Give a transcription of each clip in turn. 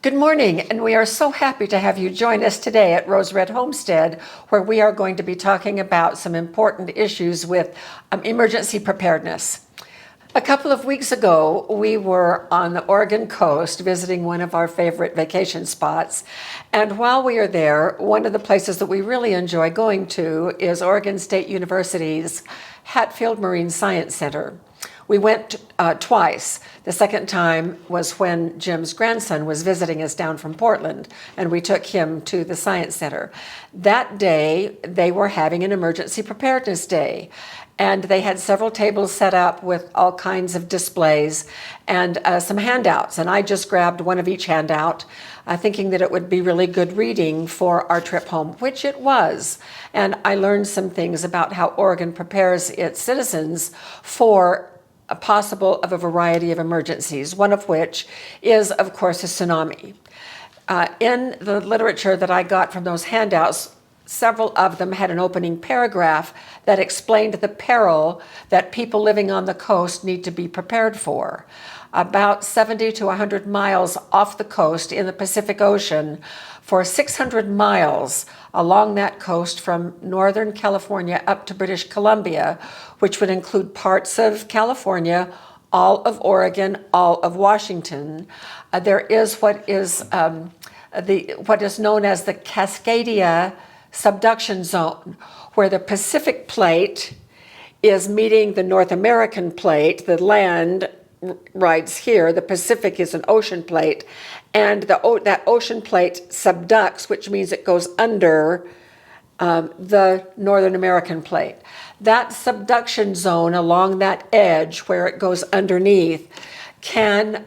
Good morning, and we are so happy to have you join us today at Rose Red Homestead, where we are going to be talking about some important issues with emergency preparedness. A couple of weeks ago, we were on the Oregon coast visiting one of our favorite vacation spots. And while we are there, one of the places that we really enjoy going to is Oregon State University's Hatfield Marine Science Center. We went twice. The second time was when Jim's grandson was visiting us down from Portland, and we took him to the Science Center. That day, they were having an emergency preparedness day, and they had several tables set up with all kinds of displays and some handouts. And I just grabbed one of each handout, thinking that it would be really good reading for our trip home, which it was. And I learned some things about how Oregon prepares its citizens for a variety of emergencies, one of which is, of course, a tsunami. In the literature that I got from those handouts, several of them had an opening paragraph that explained the peril that people living on the coast need to be prepared for. About 70 to 100 miles off the coast in the Pacific Ocean, for 600 miles along that coast from Northern California up to British Columbia, which would include parts of California, all of Oregon, all of Washington, there is what is known as the Cascadia subduction zone, where the Pacific plate is meeting the North American plate. The land rides here. The Pacific is an ocean plate, and that ocean plate subducts, which means it goes under the Northern American plate. That subduction zone along that edge where it goes underneath can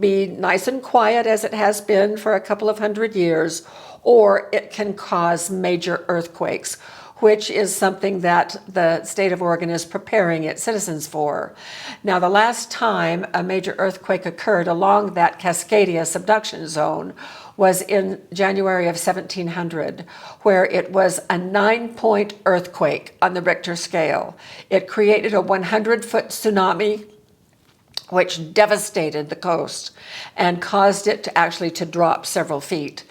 be nice and quiet, as it has been for a couple of hundred years, or it can cause major earthquakes, which is something that the state of Oregon is preparing its citizens for. Now, the last time a major earthquake occurred along that Cascadia subduction zone was in January of 1700, where it was a 9-point earthquake on the Richter scale. It created a 100-foot tsunami, which devastated the coast and caused it to drop several feet.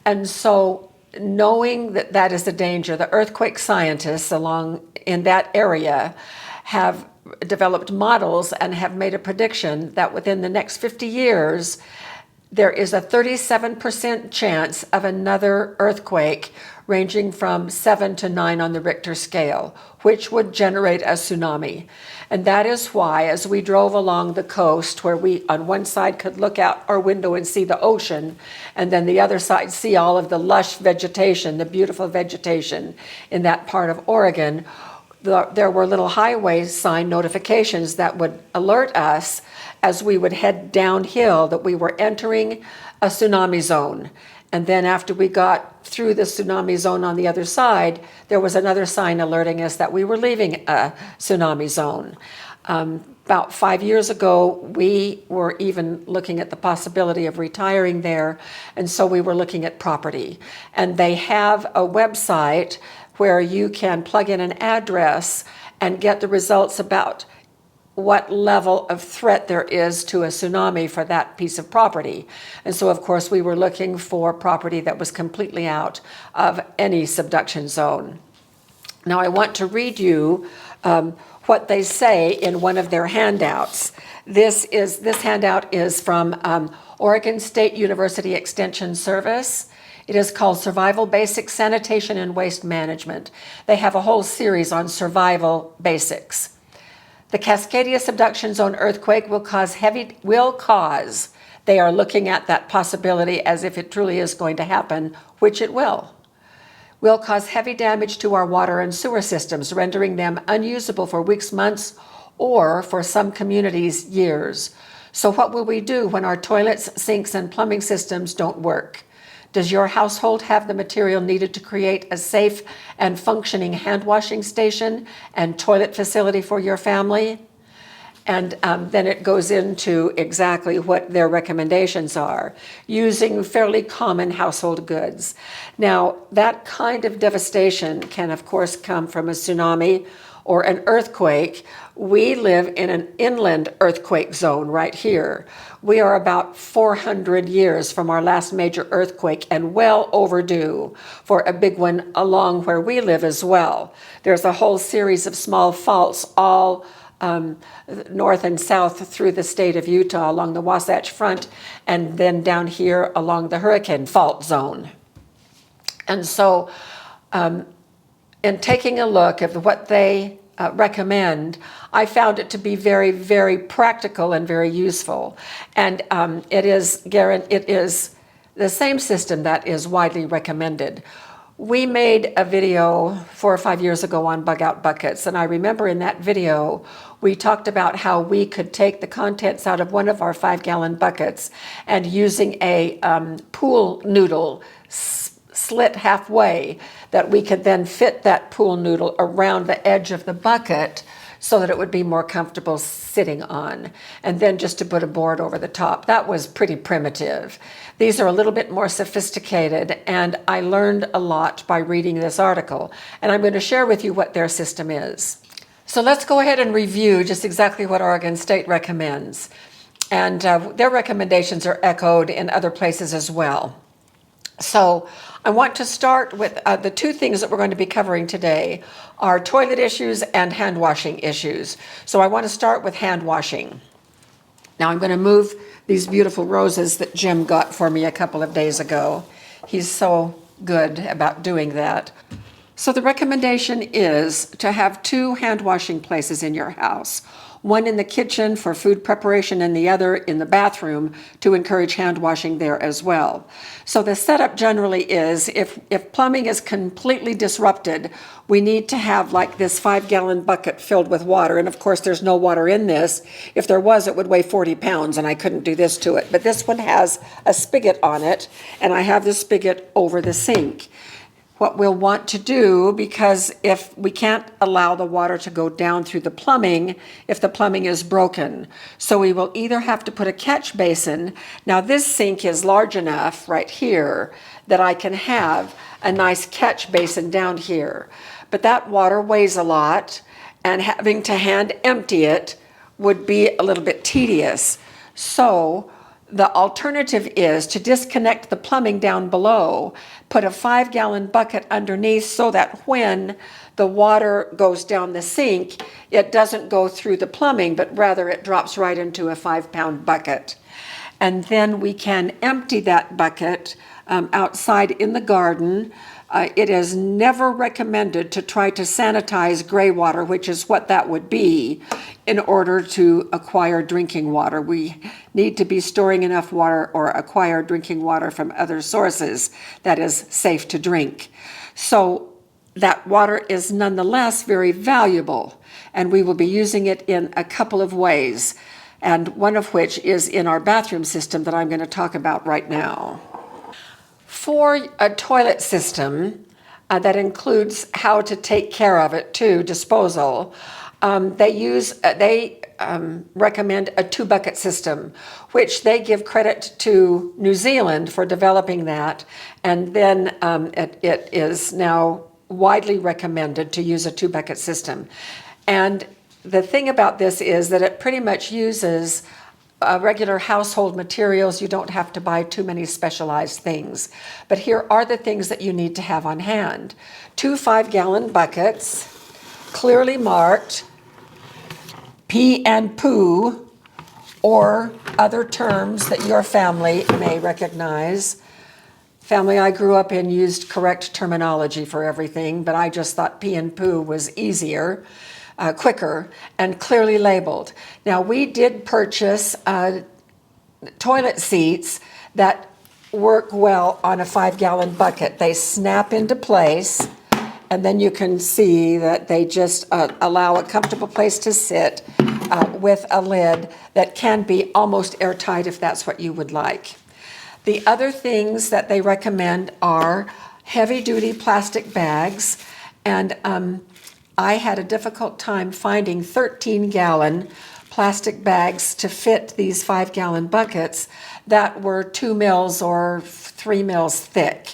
And so, knowing that that is the danger, the earthquake scientists along in that area have developed models and have made a prediction that within the next 50 years, there is a 37% chance of another earthquake ranging from 7 to 9 on the Richter scale, which would generate a tsunami. And that is why, as we drove along the coast, where we on one side could look out our window and see the ocean, and then the other side see all of the lush vegetation, the beautiful vegetation in that part of Oregon, there were little highway sign notifications that would alert us as we would head downhill that we were entering a tsunami zone. And then after we got through the tsunami zone on the other side, there was another sign alerting us that we were leaving a tsunami zone. About 5 years ago, we were even looking at the possibility of retiring there, and so we were looking at property. And they have a website where you can plug in an address and get the results about what level of threat there is to a tsunami for that piece of property. And so, of course, we were looking for property that was completely out of any subduction zone. Now, I want to read you what they say in one of their handouts. This handout is from Oregon State University Extension Service. It is called Survival Basics, Sanitation, and Waste Management. They have a whole series on survival basics. The Cascadia subduction zone earthquake will cause, they are looking at that possibility as if it truly is going to happen, which it will cause heavy damage to our water and sewer systems, rendering them unusable for weeks, months, or for some communities, years. So what will we do when our toilets, sinks, and plumbing systems don't work? Does your household have the material needed to create a safe and functioning hand washing station and toilet facility for your family? And then it goes into exactly what their recommendations are, using fairly common household goods. Now, that kind of devastation can, of course, come from a tsunami or an earthquake, we live in an inland earthquake zone right here. We are about 400 years from our last major earthquake and well overdue for a big one along where we live as well. There's a whole series of small faults all north and south through the state of Utah along the Wasatch Front, and then down here along the hurricane fault zone. And so in taking a look at what they recommend, I found it to be very, very practical and very useful. And it is the same system that is widely recommended. We made a video 4 or 5 years ago on bug out buckets, and I remember in that video we talked about how we could take the contents out of one of our 5-gallon buckets and using a pool noodle slit halfway, that we could then fit that pool noodle around the edge of the bucket so that it would be more comfortable sitting on, and then just to put a board over the top. That was pretty primitive. These are a little bit more sophisticated, and I learned a lot by reading this article, and I'm going to share with you what their system is. So let's go ahead and review just exactly what Oregon State recommends, and their recommendations are echoed in other places as well. So I want to start with the two things that we're going to be covering today are toilet issues and hand washing issues. So I want to start with hand washing. Now I'm going to move these beautiful roses that Jim got for me a couple of days ago. He's so good about doing that. So the recommendation is to have 2 hand washing places in your house. One in the kitchen for food preparation and the other in the bathroom to encourage hand washing there as well. So the setup generally is if plumbing is completely disrupted, we need to have like this 5-gallon bucket filled with water. And of course there's no water in this. If there was, it would weigh 40 pounds and I couldn't do this to it. But this one has a spigot on it, and I have the spigot over the sink. What we'll want to do, because if we can't allow the water to go down through the plumbing if the plumbing is broken, so we will either have to put a catch basin. Now this sink is large enough right here that I can have a nice catch basin down here, but that water weighs a lot, and having to hand empty it would be a little bit tedious. So the alternative is to disconnect the plumbing down below, put a 5-gallon bucket underneath so that when the water goes down the sink, it doesn't go through the plumbing, but rather it drops right into a 5-pound bucket. And then we can empty that bucket outside in the garden. It is never recommended to try to sanitize gray water, which is what that would be, in order to acquire drinking water. We need to be storing enough water or acquire drinking water from other sources that is safe to drink. So that water is nonetheless very valuable, and we will be using it in a couple of ways, and one of which is in our bathroom system that I'm going to talk about right now. For a toilet system that includes how to take care of it too, disposal, they recommend a 2-bucket system, which they give credit to New Zealand for developing that, and then it is now widely recommended to use a 2-bucket system. And the thing about this is that it pretty much uses regular household materials. You don't have to buy too many specialized things. But here are the things that you need to have on hand. 2 5-gallon buckets, clearly marked pee and poo, or other terms that your family may recognize. Family I grew up in used correct terminology for everything, but I just thought pee and poo was easier. Quicker, and clearly labeled. Now we did purchase toilet seats that work well on a 5-gallon bucket. They snap into place, and then you can see that they just allow a comfortable place to sit with a lid that can be almost airtight if that's what you would like. The other things that they recommend are heavy-duty plastic bags, and I had a difficult time finding 13-gallon plastic bags to fit these 5-gallon buckets that were 2 mils or 3 mils thick.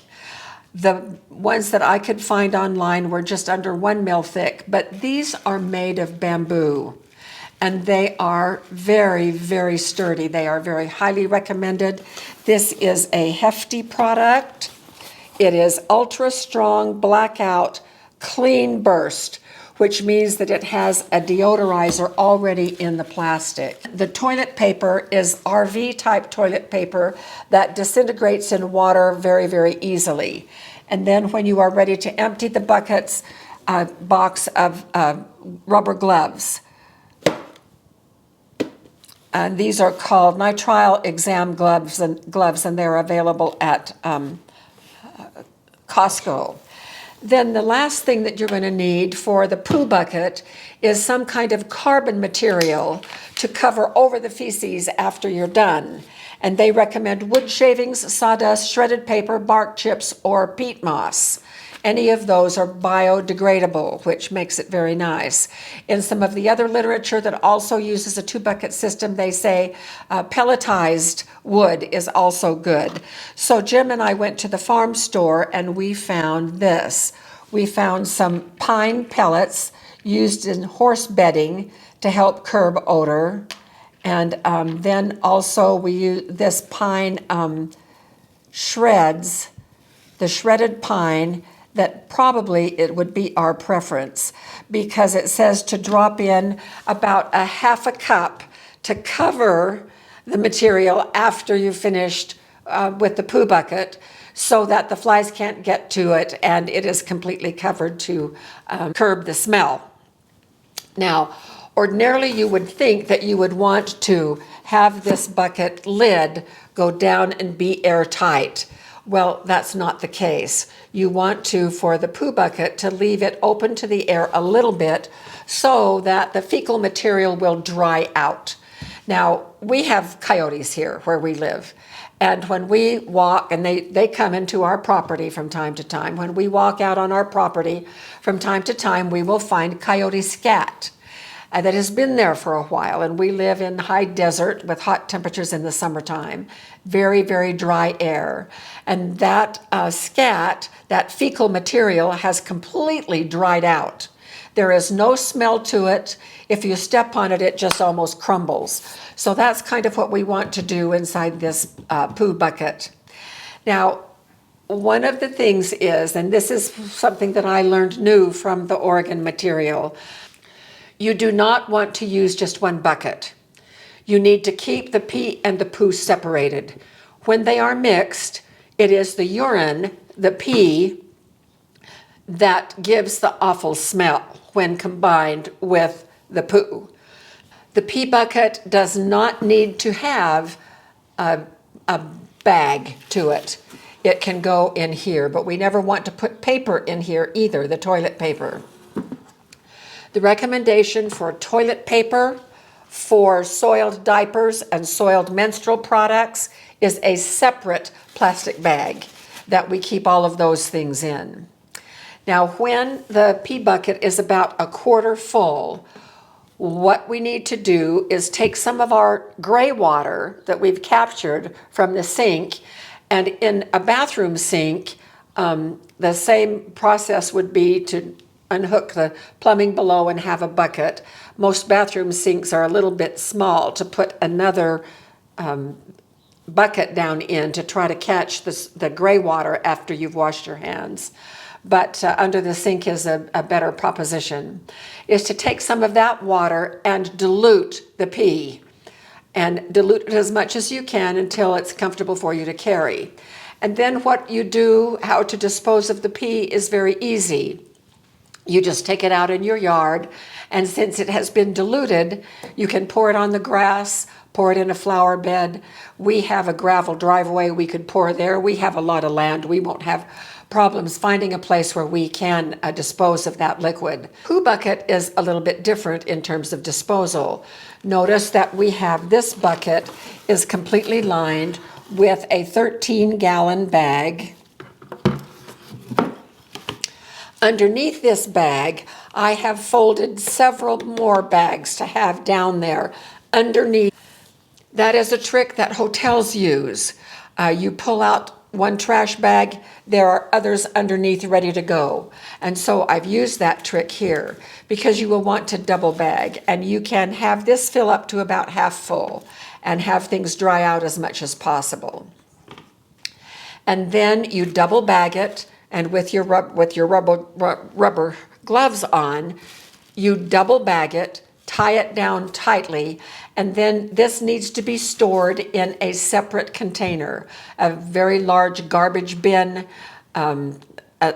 The ones that I could find online were just under 1 mil thick, but these are made of bamboo. And they are very, very sturdy. They are very highly recommended. This is a hefty product. It is ultra strong, blackout, clean burst, which means that it has a deodorizer already in the plastic. The toilet paper is RV type toilet paper that disintegrates in water very, very easily. And then when you are ready to empty the buckets, a box of rubber gloves. And these are called nitrile exam gloves, and they're available at Costco. Then the last thing that you're going to need for the poo bucket is some kind of carbon material to cover over the feces after you're done. And they recommend wood shavings, sawdust, shredded paper, bark chips, or peat moss. Any of those are biodegradable, which makes it very nice. In some of the other literature that also uses a two-bucket system, they say pelletized wood is also good. So Jim and I went to the farm store and we found this. We found some pine pellets used in horse bedding to help curb odor. And then also we use this pine shreds, the shredded pine, that probably it would be our preference because it says to drop in about a half a cup to cover the material after you've finished with the poo bucket so that the flies can't get to it and it is completely covered to curb the smell. Now, ordinarily you would think that you would want to have this bucket lid go down and be airtight. Well, that's not the case. You want to, for the poo bucket, to leave it open to the air a little bit so that the fecal material will dry out. Now, we have coyotes here where we live. And when we walk, and they come into our property from time to time, when we walk out on our property from time to time, we will find coyote scat. That has been there for a while, and we live in high desert with hot temperatures in the summertime, very, very dry air. And that scat, that fecal material, has completely dried out. There is no smell to it. If you step on it, it just almost crumbles. So that's kind of what we want to do inside this poo bucket. Now, one of the things is, and this is something that I learned new from the Oregon material, you do not want to use just one bucket. You need to keep the pee and the poo separated. When they are mixed, it is the urine, the pee, that gives the awful smell when combined with the poo. The pee bucket does not need to have a bag to it. It can go in here, but we never want to put paper in here either, the toilet paper. The recommendation for toilet paper, for soiled diapers and soiled menstrual products is a separate plastic bag that we keep all of those things in. Now, when the pee bucket is about a quarter full, what we need to do is take some of our gray water that we've captured from the sink, and in a bathroom sink, the same process would be to unhook the plumbing below and have a bucket. Most bathroom sinks are a little bit small to put another bucket down in to try to catch the gray water after you've washed your hands. But under the sink is a better proposition, is to take some of that water and dilute the pee. And dilute it as much as you can until it's comfortable for you to carry. And then what you do, how to dispose of the pee, is very easy. You just take it out in your yard, and since it has been diluted, you can pour it on the grass, pour it in a flower bed. We have a gravel driveway we could pour there. We have a lot of land. We won't have problems finding a place where we can dispose of that liquid. Poo bucket is a little bit different in terms of disposal. Notice that we have this bucket is completely lined with a 13-gallon bag. Underneath this bag, I have folded several more bags to have down there underneath. That is a trick that hotels use. You pull out one trash bag, there are others underneath ready to go. And so I've used that trick here because you will want to double bag, and you can have this fill up to about half full and have things dry out as much as possible. And then you double bag it, and with your rubber gloves on, you double bag it, tie it down tightly, and then this needs to be stored in a separate container, a very large garbage bin, a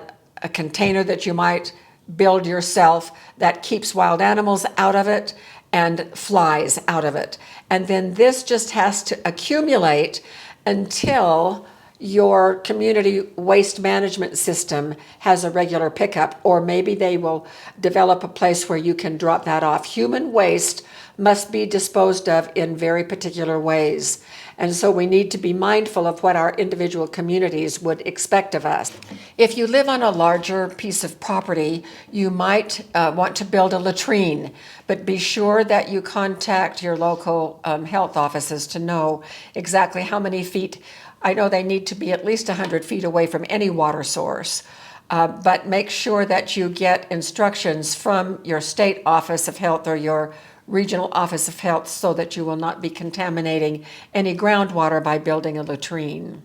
container that you might build yourself that keeps wild animals out of it and flies out of it. And then this just has to accumulate until your community waste management system has a regular pickup, or maybe they will develop a place where you can drop that off. Human waste must be disposed of in very particular ways. And so we need to be mindful of what our individual communities would expect of us. If you live on a larger piece of property, you might want to build a latrine, but be sure that you contact your local health offices to know exactly how many feet. I know they need to be at least 100 feet away from any water source, but make sure that you get instructions from your state office of health or your regional office of health so that you will not be contaminating any groundwater by building a latrine.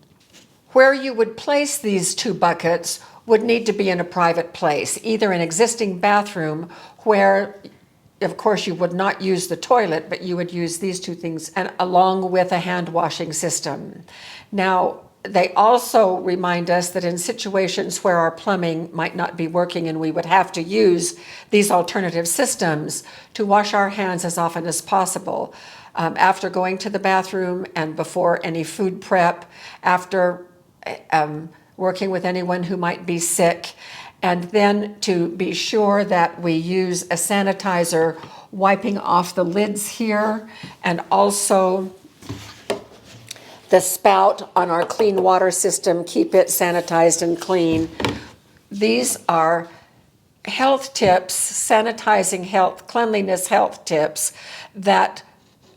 Where you would place these two buckets would need to be in a private place, either an existing bathroom where, of course, you would not use the toilet, but you would use these two things, and along with a hand washing system. Now, they also remind us that in situations where our plumbing might not be working and we would have to use these alternative systems, to wash our hands as often as possible. After going to the bathroom and before any food prep, after working with anyone who might be sick, and then to be sure that we use a sanitizer, wiping off the lids here, and also the spout on our clean water system, keep it sanitized and clean. These are health tips, sanitizing health, cleanliness health tips that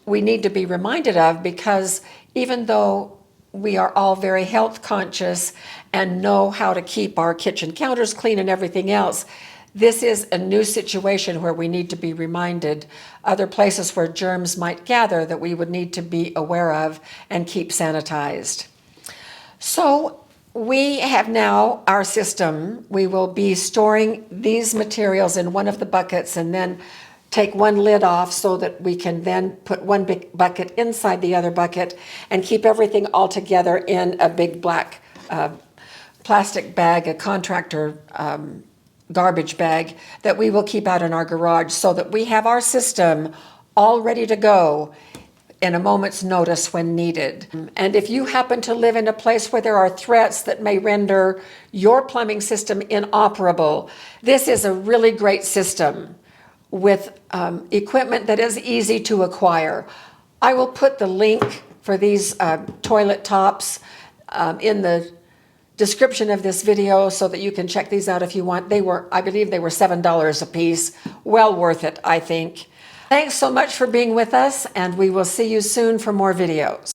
we need to be reminded of, because even though we are all very health conscious and know how to keep our kitchen counters clean and everything else, this is a new situation where we need to be reminded other places where germs might gather that we would need to be aware of and keep sanitized. So we have now our system. We will be storing these materials in one of the buckets and then take one lid off so that we can then put one big bucket inside the other bucket and keep everything all together in a big black plastic bag, a contractor garbage bag that we will keep out in our garage, so that we have our system all ready to go in a moment's notice when needed. And if you happen to live in a place where there are threats that may render your plumbing system inoperable, this is a really great system with equipment that is easy to acquire. I will put the link for these toilet tops in the description of this video so that you can check these out if you want. I believe they were $7 a piece. Well worth it, I think. Thanks so much for being with us, and we will see you soon for more videos.